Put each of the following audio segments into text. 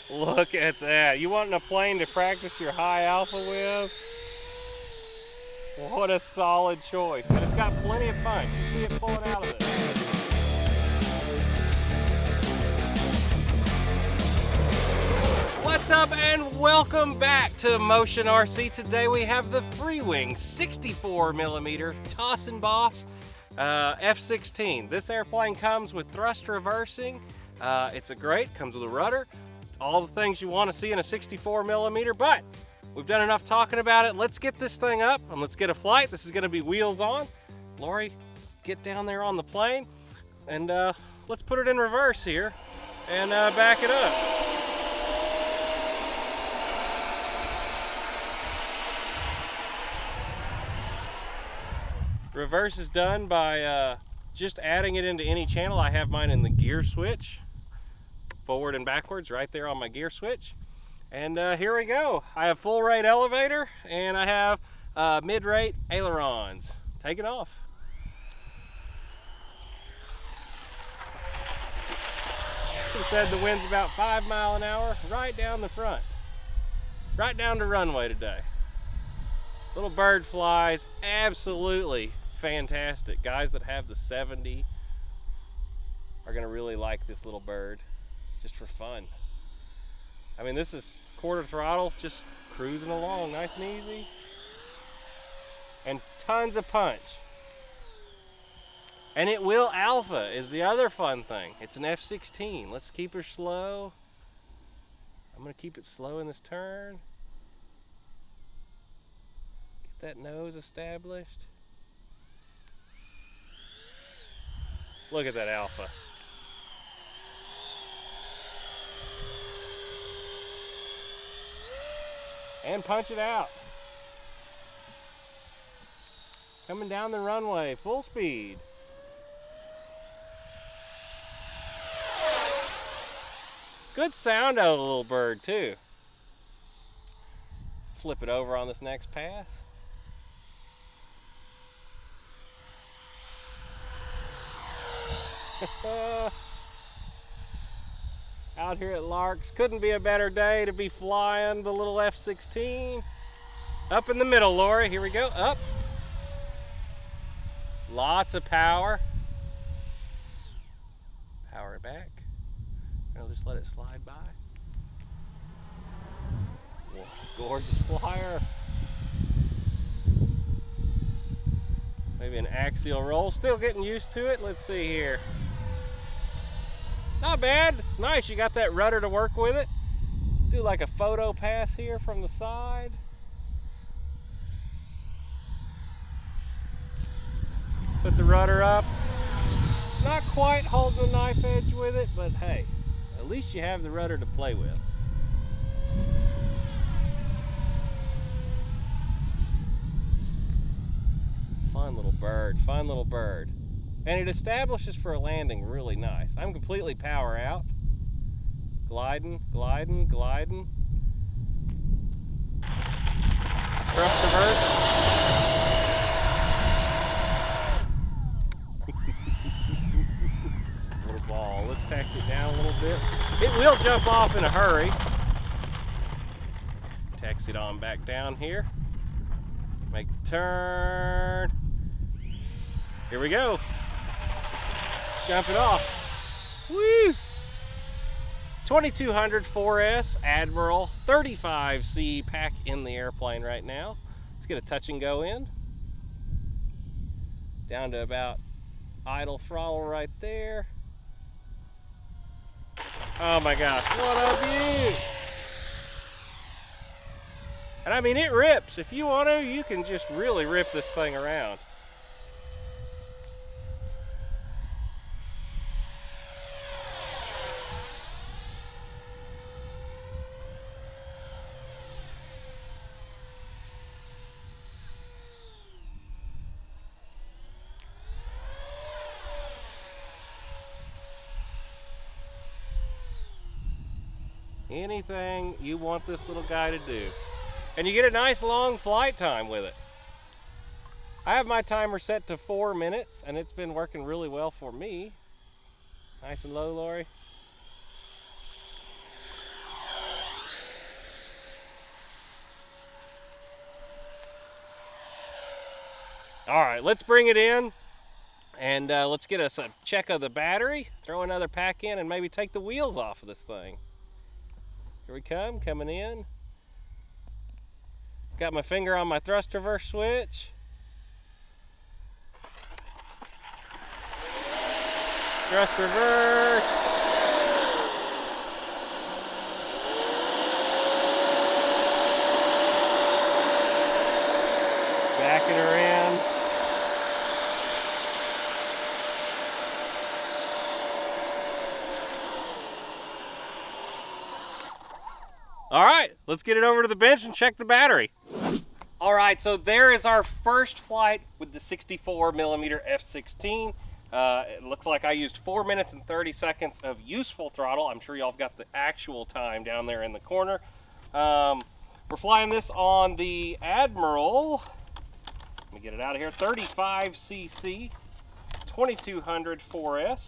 Look at that. You wanting a plane to practice your high alpha with? What a solid choice. And it's got plenty of punch. You see it pulling out of it. What's up and welcome back to Motion RC. Today we have the Freewing 64mm Toss and Boss F-16. This airplane comes with thrust reversing. It's comes with a rudder. All the things you want to see in a 64mm, but we've done enough talking about it. Let's get this thing up and let's get a flight. This is going to be wheels on. Lori, get down there on the plane and let's put it in reverse here and back it up. Reverse is done by just adding it into any channel. I have mine in the gear switch, forward and backwards right there on my gear switch. And here we go. I have full rate elevator and I have mid rate ailerons. Take it off. She said the wind's about 5 miles an hour right down the front, right down the runway today. Little bird flies absolutely fantastic. Guys that have the 70 are gonna really like this little bird just for fun. I mean, this is quarter throttle, just cruising along nice and easy, and tons of punch. And it will alpha is the other fun thing. It's an F-16. Let's keep her slow. I'm gonna keep it slow in this turn. Get that nose established. Look at that alpha. And punch it out. Coming down the runway, full speed. Good sound out of the little bird too. Flip it over on this next pass. Out here at Larks, couldn't be a better day to be flying the little F-16. Up in the middle, Lori, here we go, up. Lots of power. Power back. I'll just let it slide by. Whoa, gorgeous flyer. Maybe an axial roll, still getting used to it. Let's see here. Not bad, it's nice, you got that rudder to work with it. Do like a photo pass here from the side. Put the rudder up. Not quite holding the knife edge with it, but hey, at least you have the rudder to play with. Fun little bird, fun little bird. And it establishes for a landing really nice. I'm completely power out. Gliding, gliding, gliding. Thrust reverse. Little ball. Let's taxi it down a little bit. It will jump off in a hurry. Taxi it on back down here. Make the turn. Here we go. Jump it off. Woo! 2200 4S Admiral 35C pack in the airplane right now. Let's get a touch and go in. Down to about idle throttle right there. Oh my gosh, what a view! And I mean, it rips. If you want to, you can just really rip this thing around. Anything you want this little guy to do. And you get a nice long flight time with it. I have my timer set to 4 minutes and it's been working really well for me. Nice and low, Lori. All right, let's bring it in and let's get us a check of the battery, throw another pack in, and maybe take the wheels off of this thing. Here we come, coming in. Got my finger on my thrust reverse switch. Thrust reverse. Backing her in. All right, let's get it over to the bench and check the battery. All right, so there is our first flight with the 64mm F-16. It looks like I used 4 minutes and 30 seconds of useful throttle. I'm sure y'all have got the actual time down there in the corner. We're flying this on the Admiral, let me get it out of here, 35cc 2200 4S.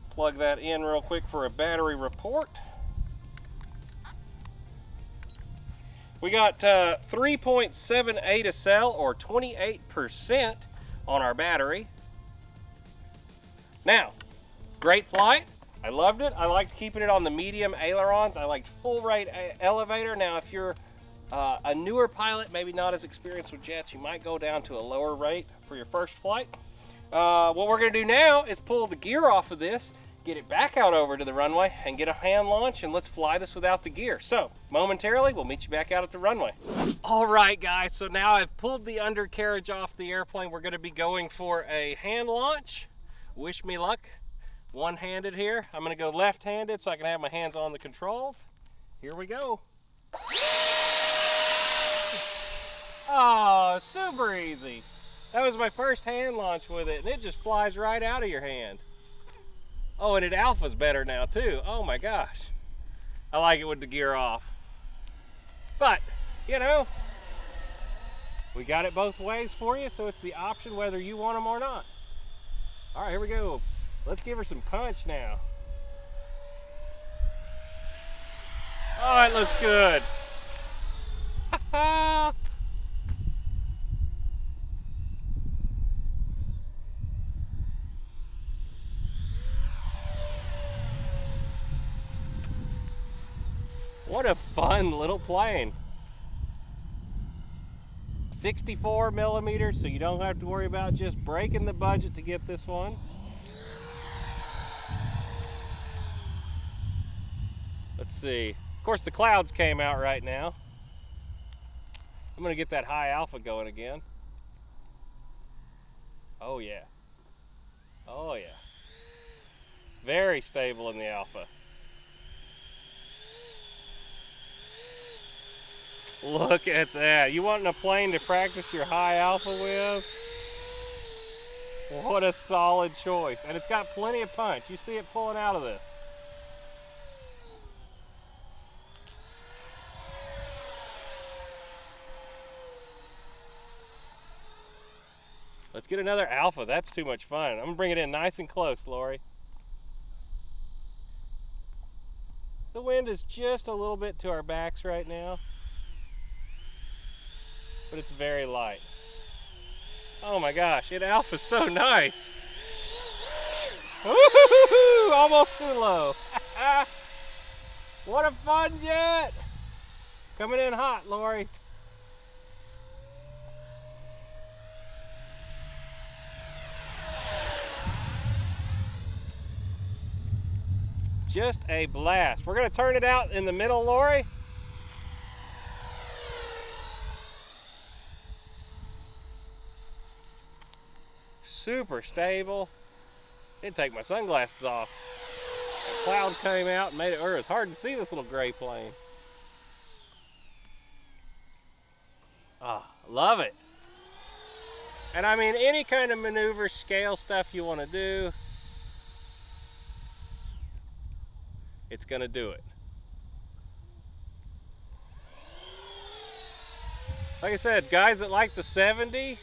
Plug that in real quick for a battery report. We got 3.78 a cell, or 28% on our battery. Now, great flight. I loved it. I liked keeping it on the medium ailerons. I liked full rate elevator. Now, if you're a newer pilot, maybe not as experienced with jets, you might go down to a lower rate for your first flight. What we're going to do now is pull the gear off of this, get it back out over to the runway, and get a hand launch, and let's fly this without the gear. So, momentarily, we'll meet you back out at the runway. All right, guys, so now I've pulled the undercarriage off the airplane. We're going to be going for a hand launch. Wish me luck. One-handed here. I'm going to go left-handed so I can have my hands on the controls. Here we go. Oh, super easy. That was my first hand launch with it, and it just flies right out of your hand. Oh, and it alphas better now too. Oh my gosh. I like it with the gear off. But, you know, we got it both ways for you, so it's the option whether you want them or not. All right, here we go. Let's give her some punch now. Oh, it looks good. What a fun little plane. 64mm, so you don't have to worry about just breaking the budget to get this one. Let's see. Of course, the clouds came out right now. I'm gonna get that high alpha going again. Oh yeah. Oh yeah. Very stable in the alpha. Look at that. You wanting a plane to practice your high alpha with? What a solid choice. And it's got plenty of punch. You see it pulling out of this. Let's get another alpha. That's too much fun. I'm gonna bring it in nice and close, Lori. The wind is just a little bit to our backs right now, but it's very light. Oh my gosh, it alpha's so nice. Woo-hoo-hoo-hoo, almost too low. What a fun jet. Coming in hot, Lori. Just a blast. We're gonna turn it out in the middle, Lori. Super stable. Didn't take my sunglasses off. A cloud came out and made it, it's hard to see this little gray plane. Ah, love it. And I mean, any kind of maneuver, scale stuff you want to do, it's gonna do it. Like I said, guys that like the 70, if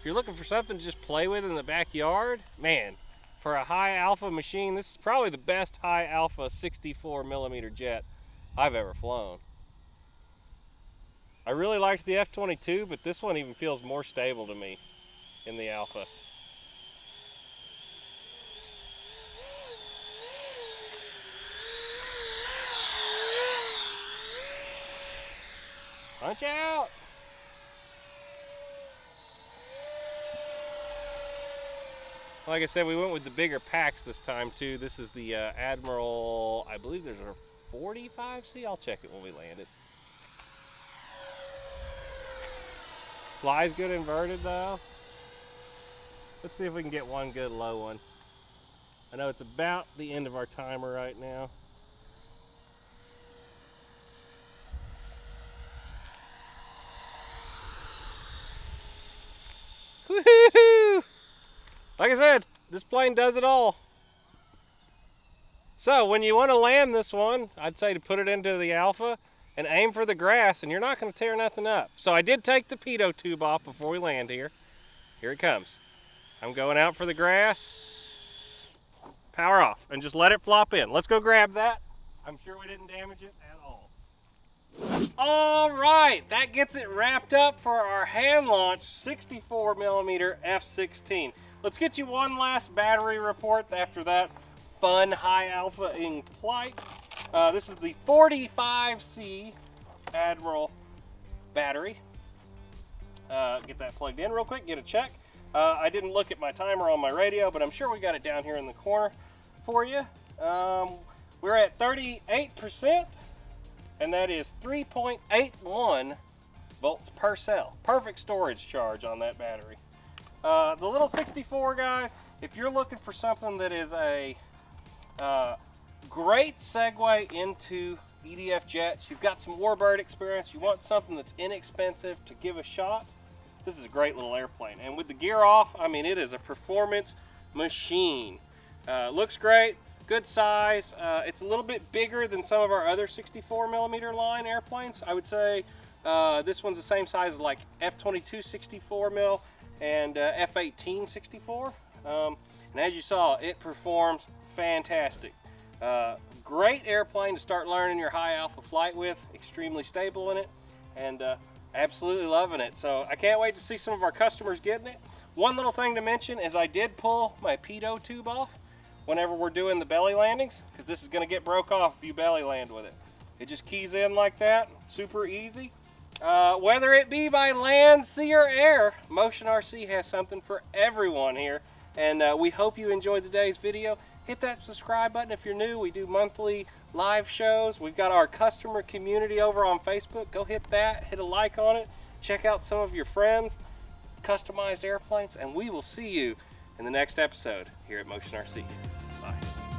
you're looking for something to just play with in the backyard, man, for a high alpha machine, this is probably the best high alpha 64mm jet I've ever flown. I really liked the F-22, but this one even feels more stable to me in the Alpha. Punch out! Like I said, we went with the bigger packs this time too. This is the Admiral, I believe there's a 45C. I'll check it when we land it. Flies good inverted though. Let's see if we can get one good low one. I know it's about the end of our timer right now. Woohoo! Like I said, this plane does it all. So when you want to land this one, I'd say to put it into the Alpha and aim for the grass, and you're not going to tear nothing up. So I did take the pitot tube off before we land here. Here it comes. I'm going out for the grass. Power off and just let it flop in. Let's go grab that. I'm sure we didn't damage it at all. All right, that gets it wrapped up for our hand launch 64mm F-16. Let's get you one last battery report after that fun high alpha-ing flight. This is the 45C Admiral battery. Get that plugged in real quick, get a check. I didn't look at my timer on my radio, but I'm sure we got it down here in the corner for you. We're at 38%, and that is 3.81 volts per cell. Perfect storage charge on that battery. The little 64, guys, if you're looking for something that is a great segue into EDF jets, you've got some warbird experience, you want something that's inexpensive to give a shot, this is a great little airplane. And with the gear off, I mean, it is a performance machine. Looks great, good size. It's a little bit bigger than some of our other 64mm line airplanes. I would say this one's the same size as like F-22 64mm and F-18 64. And as you saw, it performs fantastic. Great airplane to start learning your high alpha flight with, extremely stable in it, and absolutely loving it. So I can't wait to see some of our customers getting it. One little thing to mention is I did pull my pitot tube off whenever we're doing the belly landings, because this is going to get broke off if you belly land with it. It just keys in like that, super easy. Whether it be by land, sea, or air, Motion RC has something for everyone here. And we hope you enjoyed today's video. Hit that subscribe button if you're new. We do monthly live shows. We've got our customer community over on Facebook. Go hit that, hit a like on it. Check out some of your friends, customized airplanes, and we will see you in the next episode here at Motion RC. Bye.